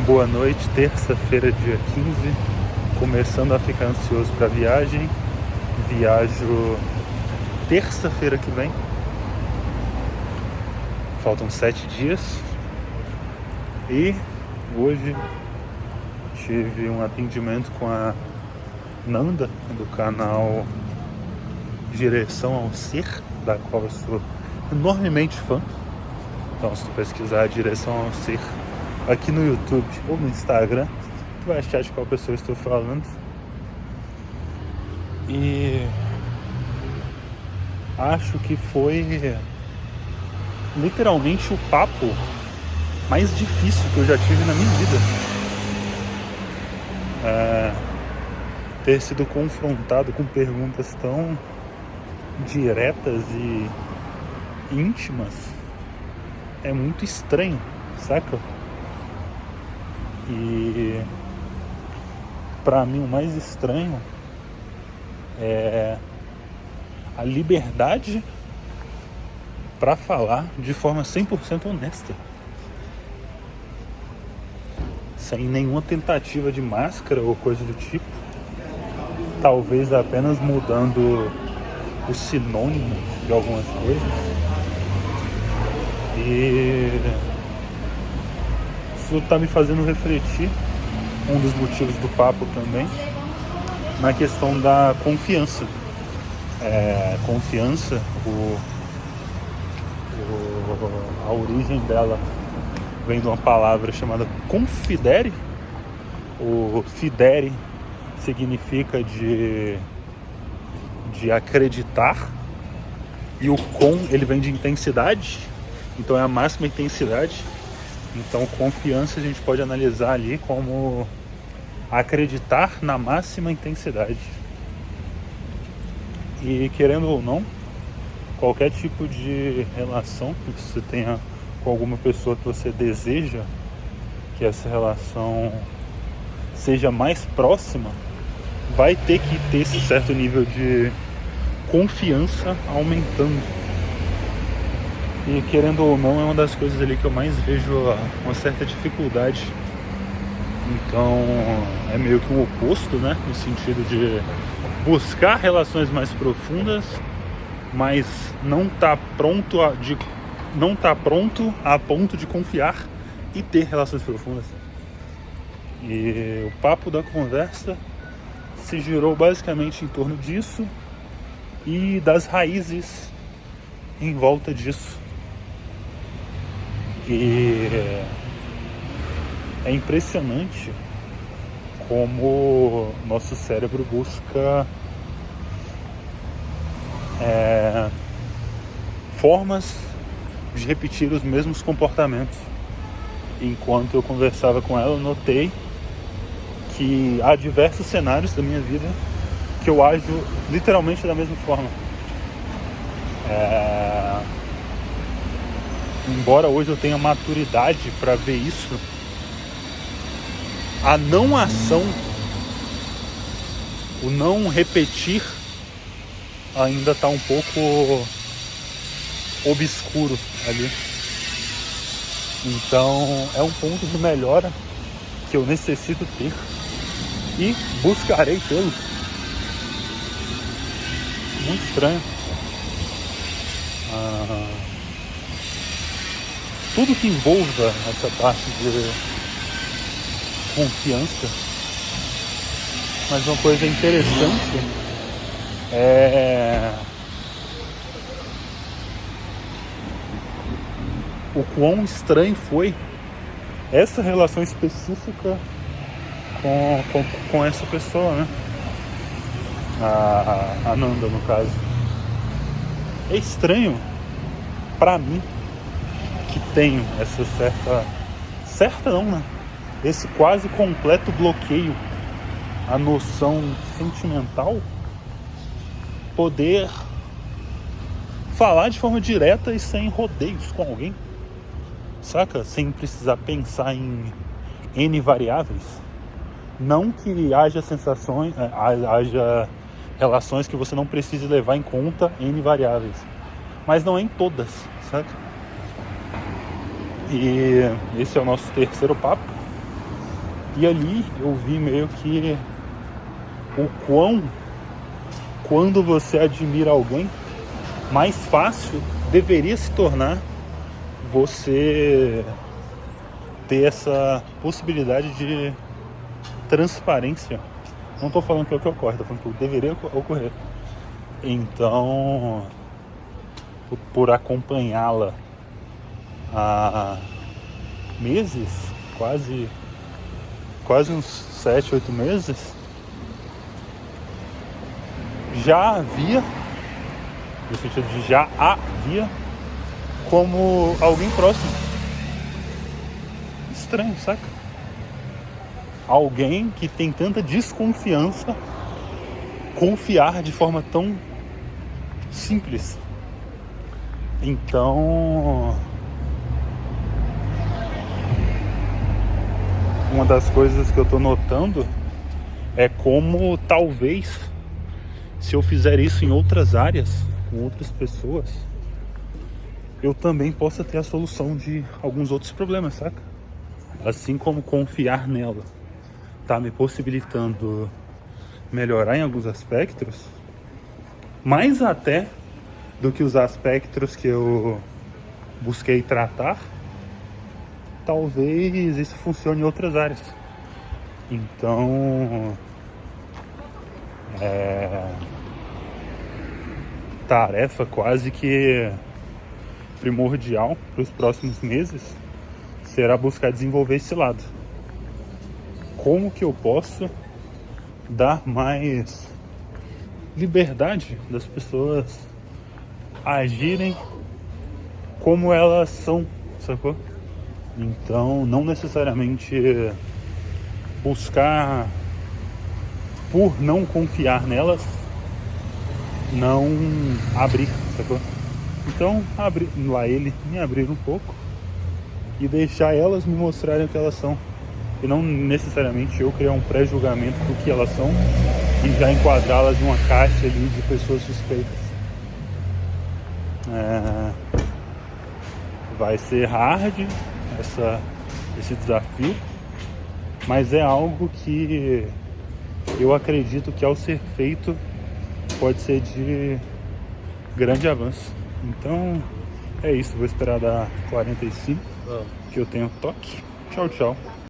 Boa noite, terça-feira, dia 15, começando a ficar ansioso para a viagem. Viajo terça-feira que vem. Faltam 7 dias. E hoje tive um atendimento com a Nanda, do canal Direção ao Ser, da qual eu sou enormemente fã. Então, se tu pesquisar Direção ao Ser aqui no YouTube ou no Instagram, tu vai achar de qual pessoa eu estou falando. E acho que foi literalmente o papo mais difícil que eu já tive na minha vida. Ter sido confrontado com perguntas tão diretas e íntimas é muito estranho, saca? E pra mim o mais estranho é a liberdade pra falar de forma 100% honesta, sem nenhuma tentativa de máscara ou coisa do tipo, talvez apenas mudando o sinônimo de algumas coisas. E isso tá me fazendo refletir, um dos motivos do papo também, na questão da confiança. Confiança, a origem dela vem de uma palavra chamada confidere. O fidere significa de acreditar, e o com, ele vem de intensidade, então é a máxima intensidade. Então confiança a gente pode analisar ali como acreditar na máxima intensidade. E querendo ou não, qualquer tipo de relação que você tenha com alguma pessoa que você deseja que essa relação seja mais próxima, vai ter que ter esse certo nível de confiança aumentando. E querendo ou não, é uma das coisas ali que eu mais vejo uma certa dificuldade. Então é meio que o oposto, né? No sentido de buscar relações mais profundas, mas não tá pronto a ponto de confiar e ter relações profundas. E o papo da conversa se girou basicamente em torno disso e das raízes em volta disso. E é impressionante como nosso cérebro busca formas de repetir os mesmos comportamentos. Enquanto eu conversava com ela, eu notei que há diversos cenários da minha vida que eu ajo literalmente da mesma forma. Embora hoje eu tenha maturidade para ver isso, a não ação, o não repetir ainda está um pouco obscuro ali. Então é um ponto de melhora que eu necessito ter e buscarei tê-lo. Muito estranho. Tudo que envolva essa parte de confiança. Mas uma coisa interessante é o quão estranho foi essa relação específica com essa pessoa, né? A Nanda, no caso. É estranho pra mim, que tenho essa certa não, né? Esse quase completo bloqueio à noção sentimental, poder falar de forma direta e sem rodeios com alguém, saca? Sem precisar pensar em N variáveis. Não que haja sensações, haja relações que você não precise levar em conta N variáveis, mas não é em todas, saca? E esse é o nosso terceiro papo. E ali eu vi meio que o quando você admira alguém, mais fácil deveria se tornar você ter essa possibilidade de transparência. Não estou falando que é o que ocorre, estou falando que deveria ocorrer. Então, por acompanhá-la há meses, quase uns 7, 8 meses, já havia, no sentido de já havia, como alguém próximo. Estranho, saca? Alguém que tem tanta desconfiança confiar de forma tão simples. Então, uma das coisas que eu tô notando é como talvez, se eu fizer isso em outras áreas, com outras pessoas, eu também possa ter a solução de alguns outros problemas, saca? Assim como confiar nela tá me possibilitando melhorar em alguns aspectos, mais até do que os aspectos que eu busquei tratar, talvez isso funcione em outras áreas. Então, tarefa quase que primordial para os próximos meses será buscar desenvolver esse lado. Como que eu posso dar mais liberdade das pessoas agirem como elas são, sacou? Então, não necessariamente buscar, por não confiar nelas, não abrir, sacou? Então, abrir lá me abrir um pouco e deixar elas me mostrarem o que elas são. E não necessariamente eu criar um pré-julgamento do que elas são e já enquadrá-las em uma caixa ali de pessoas suspeitas. Vai ser hard esse desafio, mas é algo que eu acredito que, ao ser feito, pode ser de grande avanço. Então é isso, vou esperar dar 45, que eu tenho toque. Tchau, tchau.